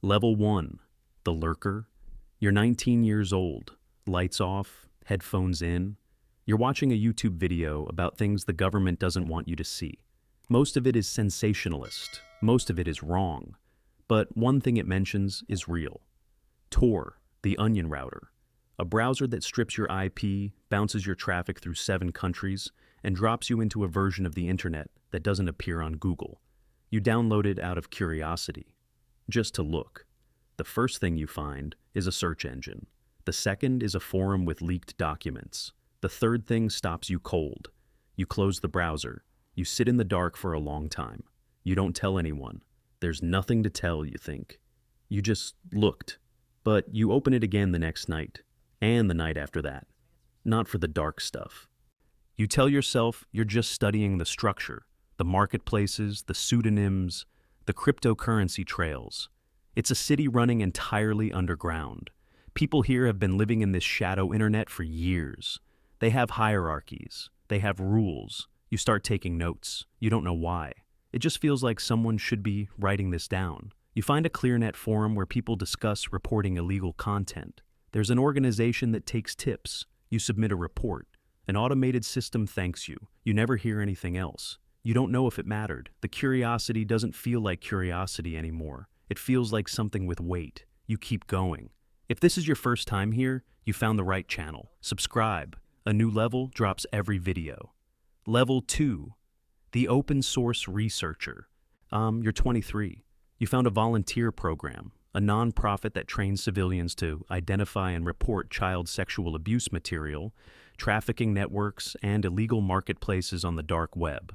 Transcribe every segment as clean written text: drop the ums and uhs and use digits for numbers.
Level 1, the lurker. You're 19 years old, lights off, headphones in. You're watching a YouTube video about things the government doesn't want you to see. Most of it is sensationalist, most of it is wrong. But one thing it mentions is real. Tor, the onion router. A browser that strips your IP, bounces your traffic through 7 countries, and drops you into a version of the internet that doesn't appear on Google. You download it out of curiosity, just to look. The first thing you find is a search engine. The second is a forum with leaked documents. The third thing stops you cold. You close the browser. You sit in the dark for a long time. You don't tell anyone. There's nothing to tell, you think. You just looked. But you open it again the next night, and the night after that. Not for the dark stuff. You tell yourself you're just studying the structure, the marketplaces, the pseudonyms, the cryptocurrency trails. It's a city running entirely underground. People here have been living in this shadow internet for years. They have hierarchies. They have rules. You start taking notes. You don't know why. It just feels like someone should be writing this down. You find a ClearNet forum where people discuss reporting illegal content. There's an organization that takes tips. You submit a report. An automated system thanks you. You never hear anything else. You don't know if it mattered. The curiosity doesn't feel like curiosity anymore. It feels like something with weight. You keep going. If this is your first time here, you found the right channel. Subscribe. A new level drops every video. Level 2, the open source researcher. You're 23. You found a volunteer program, a nonprofit that trains civilians to identify and report child sexual abuse material, trafficking networks, and illegal marketplaces on the dark web.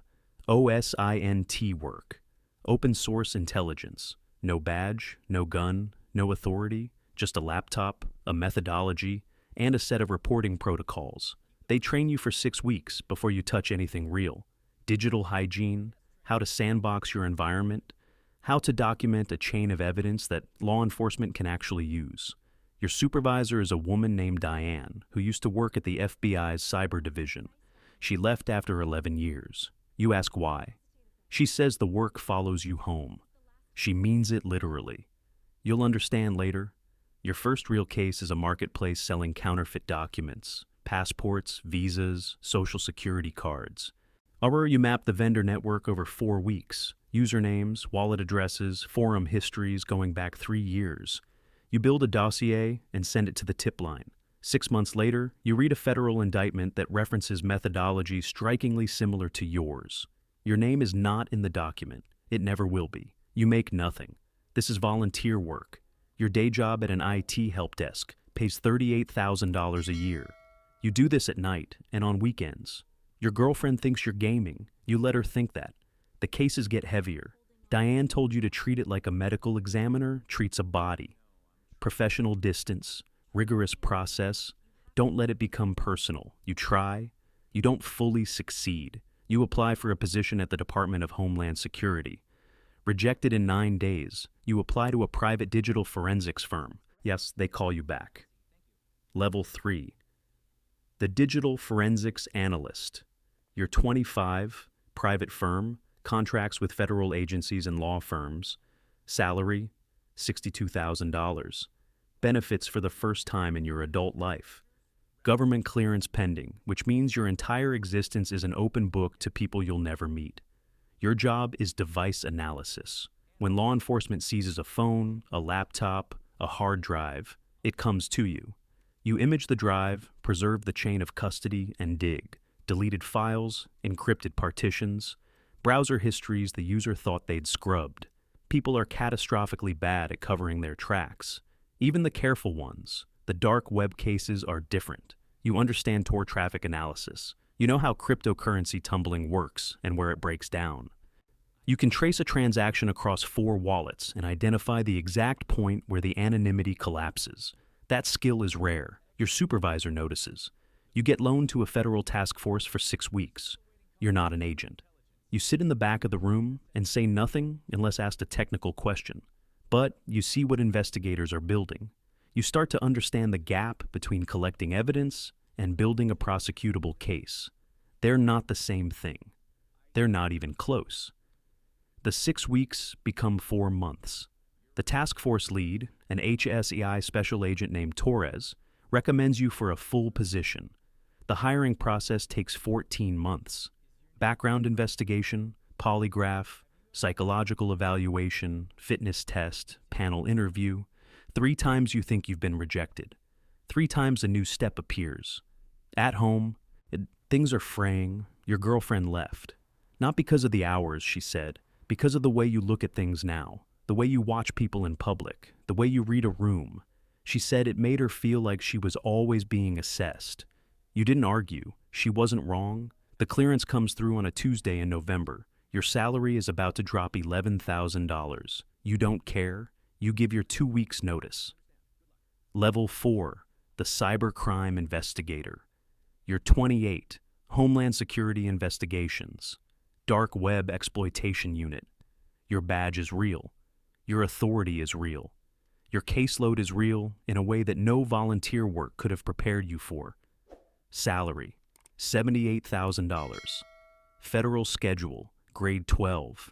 OSINT work. Open source intelligence. No badge, no gun, no authority, just a laptop, a methodology, and a set of reporting protocols. They train you for 6 weeks before you touch anything real. Digital hygiene, how to sandbox your environment, how to document a chain of evidence that law enforcement can actually use. Your supervisor is a woman named Diane, who used to work at the FBI's cyber division. She left after 11 years. You ask why. She says the work follows you home. She means it literally. You'll understand later. Your first real case is a marketplace selling counterfeit documents, passports, visas, social security cards. Or you map the vendor network over 4 weeks, usernames, wallet addresses, forum histories going back 3 years. You build a dossier and send it to the tip line. 6 months later, you read a federal indictment that references methodology strikingly similar to yours. Your name is not in the document. It never will be. You make nothing. This is volunteer work. Your day job at an IT help desk pays $38,000 a year. You do this at night and on weekends. Your girlfriend thinks you're gaming. You let her think that. The cases get heavier. Diane told you to treat it like a medical examiner treats a body. Professional distance, rigorous process. Don't let it become personal. You try. You don't fully succeed. You apply for a position at the Department of Homeland Security. Rejected in 9 days, you apply to a private digital forensics firm. Yes, they call you back. Level 3, the Digital Forensics Analyst. You're 25, private firm, contracts with federal agencies and law firms. Salary, $62,000. Benefits for the first time in your adult life. Government clearance pending, which means your entire existence is an open book to people you'll never meet. Your job is device analysis. When law enforcement seizes a phone, a laptop, a hard drive, it comes to you. You image the drive, preserve the chain of custody, and dig. Deleted files, encrypted partitions, browser histories the user thought they'd scrubbed. People are catastrophically bad at covering their tracks. Even the careful ones. The dark web cases are different. You understand Tor traffic analysis. You know how cryptocurrency tumbling works and where it breaks down. You can trace a transaction across 4 wallets and identify the exact point where the anonymity collapses. That skill is rare. Your supervisor notices. You get loaned to a federal task force for 6 weeks. You're not an agent. You sit in the back of the room and say nothing unless asked a technical question. But you see what investigators are building. You start to understand the gap between collecting evidence and building a prosecutable case. They're not the same thing. They're not even close. The 6 weeks become 4 months. The task force lead, an HSEI special agent named Torres, recommends you for a full position. The hiring process takes 14 months. Background investigation, polygraph, psychological evaluation, fitness test, panel interview. 3 times you think you've been rejected. 3 times a new step appears. At home, things are fraying. Your girlfriend left. Not because of the hours, she said, because of the way you look at things now, the way you watch people in public, the way you read a room. She said it made her feel like she was always being assessed. You didn't argue. She wasn't wrong. The clearance comes through on a Tuesday in November. Your salary is about to drop $11,000. You don't care. You give your 2 weeks' notice. Level 4, the cybercrime investigator. You're 28, Homeland Security Investigations, Dark Web Exploitation Unit. Your badge is real. Your authority is real. Your caseload is real in a way that no volunteer work could have prepared you for. Salary, $78,000. Federal schedule, grade 12.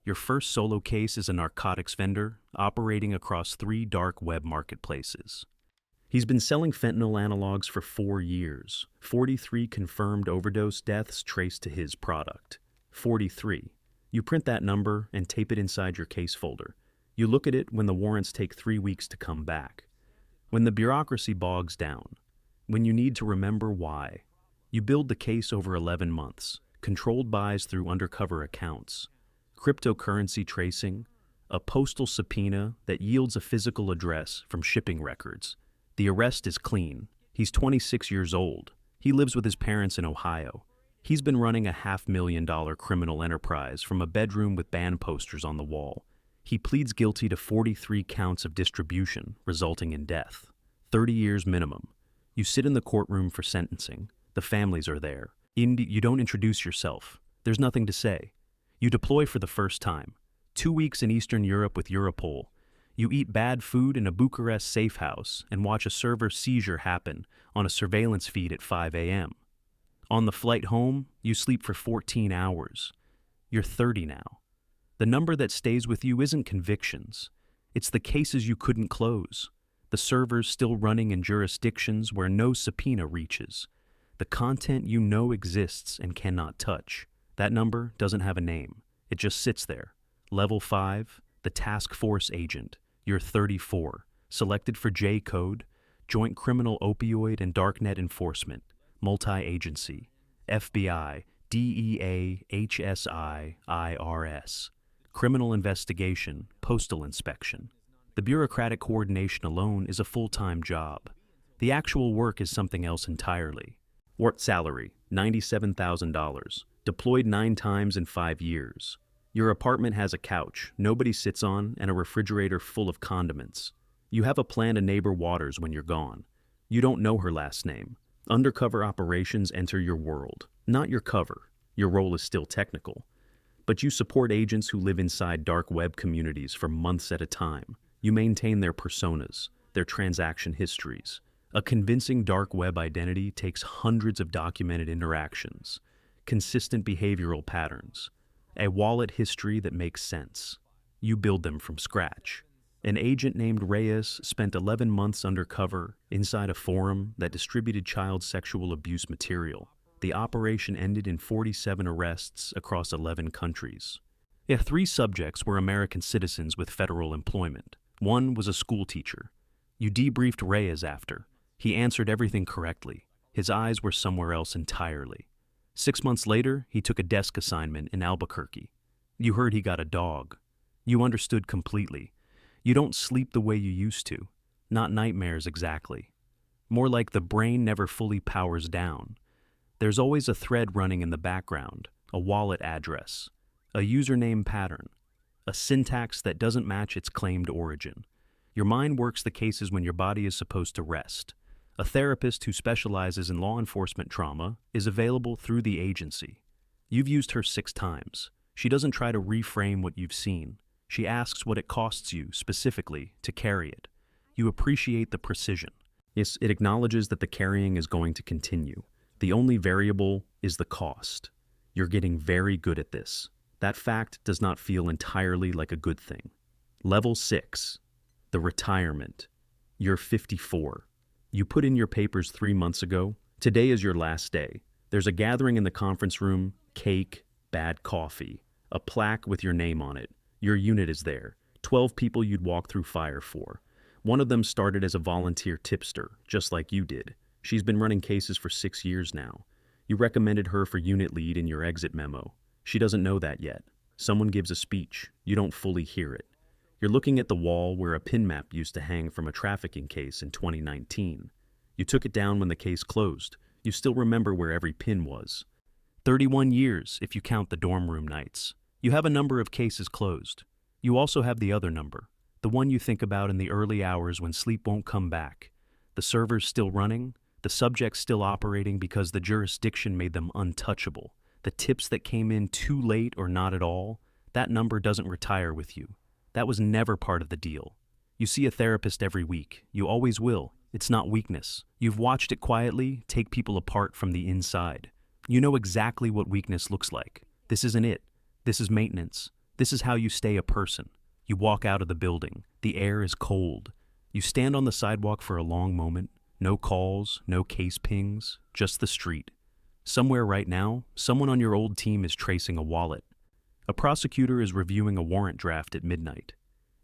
Your first solo case is a narcotics vendor operating across 3 dark web marketplaces. He's been selling fentanyl analogs for 4 years. 43 confirmed overdose deaths traced to his product. 43. You print that number and tape it inside your case folder. You look at it when the warrants take 3 weeks to come back. When the bureaucracy bogs down. When you need to remember why. You build the case over 11 months. Controlled buys through undercover accounts. Cryptocurrency tracing. A postal subpoena that yields a physical address from shipping records. The arrest is clean. He's 26 years old. He lives with his parents in Ohio. He's been running a $500,000 criminal enterprise from a bedroom with band posters on the wall. He pleads guilty to 43 counts of distribution, resulting in death. 30 years minimum. You sit in the courtroom for sentencing. The families are there. You don't introduce yourself. There's nothing to say. You deploy for the first time. 2 weeks in Eastern Europe with Europol. You eat bad food in a Bucharest safe house and watch a server seizure happen on a surveillance feed at 5 a.m. On the flight home, you sleep for 14 hours. You're 30 now. The number that stays with you isn't convictions. It's the cases you couldn't close. The servers still running in jurisdictions where no subpoena reaches. The content you know exists and cannot touch. That number doesn't have a name. It just sits there. Level 5, the task force agent. You're 34, selected for J-Code, Joint Criminal Opioid and Darknet Enforcement, Multi-Agency, FBI, DEA, HSI, IRS, Criminal Investigation, Postal Inspection. The bureaucratic coordination alone is a full-time job. The actual work is something else entirely. Wart salary, $97,000, deployed 9 times in 5 years. Your apartment has a couch nobody sits on and a refrigerator full of condiments. You have a plan to neighbor Waters when you're gone. You don't know her last name. Undercover operations enter your world, not your cover. Your role is still technical. But you support agents who live inside dark web communities for months at a time. You maintain their personas, their transaction histories. A convincing dark web identity takes hundreds of documented interactions, consistent behavioral patterns, a wallet history that makes sense. You build them from scratch. An agent named Reyes spent 11 months undercover inside a forum that distributed child sexual abuse material. The operation ended in 47 arrests across 11 countries. 3 subjects were American citizens with federal employment. 1 was a school teacher. You debriefed Reyes after. He answered everything correctly. His eyes were somewhere else entirely. 6 months later, he took a desk assignment in Albuquerque. You heard he got a dog. You understood completely. You don't sleep the way you used to. Not nightmares exactly. More like the brain never fully powers down. There's always a thread running in the background, a wallet address, a username pattern, a syntax that doesn't match its claimed origin. Your mind works the cases when your body is supposed to rest. A therapist who specializes in law enforcement trauma is available through the agency. You've used her 6 times. She doesn't try to reframe what you've seen. She asks what it costs you, specifically, to carry it. You appreciate the precision. Yes, it acknowledges that the carrying is going to continue. The only variable is the cost. You're getting very good at this. That fact does not feel entirely like a good thing. Level 6. The retirement. You're 54. You put in your papers 3 months ago. Today is your last day. There's a gathering in the conference room, cake, bad coffee, a plaque with your name on it. Your unit is there. 12 people you'd walk through fire for. One of them started as a volunteer tipster, just like you did. She's been running cases for 6 years now. You recommended her for unit lead in your exit memo. She doesn't know that yet. Someone gives a speech. You don't fully hear it. You're looking at the wall where a pin map used to hang from a trafficking case in 2019. You took it down when the case closed. You still remember where every pin was. 31 years if you count the dorm room nights. You have a number of cases closed. You also have the other number, the one you think about in the early hours when sleep won't come back. The server's still running, the subject's still operating because the jurisdiction made them untouchable. The tips that came in too late or not at all, that number doesn't retire with you. That was never part of the deal. You see a therapist every week. You always will. It's not weakness. You've watched it quietly take people apart from the inside. You know exactly what weakness looks like. This isn't it. This is maintenance. This is how you stay a person. You walk out of the building. The air is cold. You stand on the sidewalk for a long moment. No calls, no case pings, just the street. Somewhere right now, someone on your old team is tracing a wallet. A prosecutor is reviewing a warrant draft at midnight.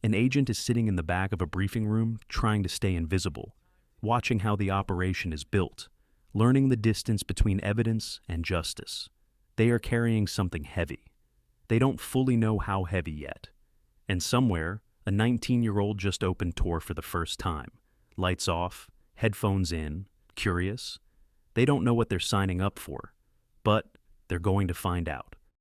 An agent is sitting in the back of a briefing room trying to stay invisible, watching how the operation is built, learning the distance between evidence and justice. They are carrying something heavy. They don't fully know how heavy yet. And somewhere, a 19-year-old just opened Tor for the first time. Lights off, headphones in, curious. They don't know what they're signing up for, but they're going to find out.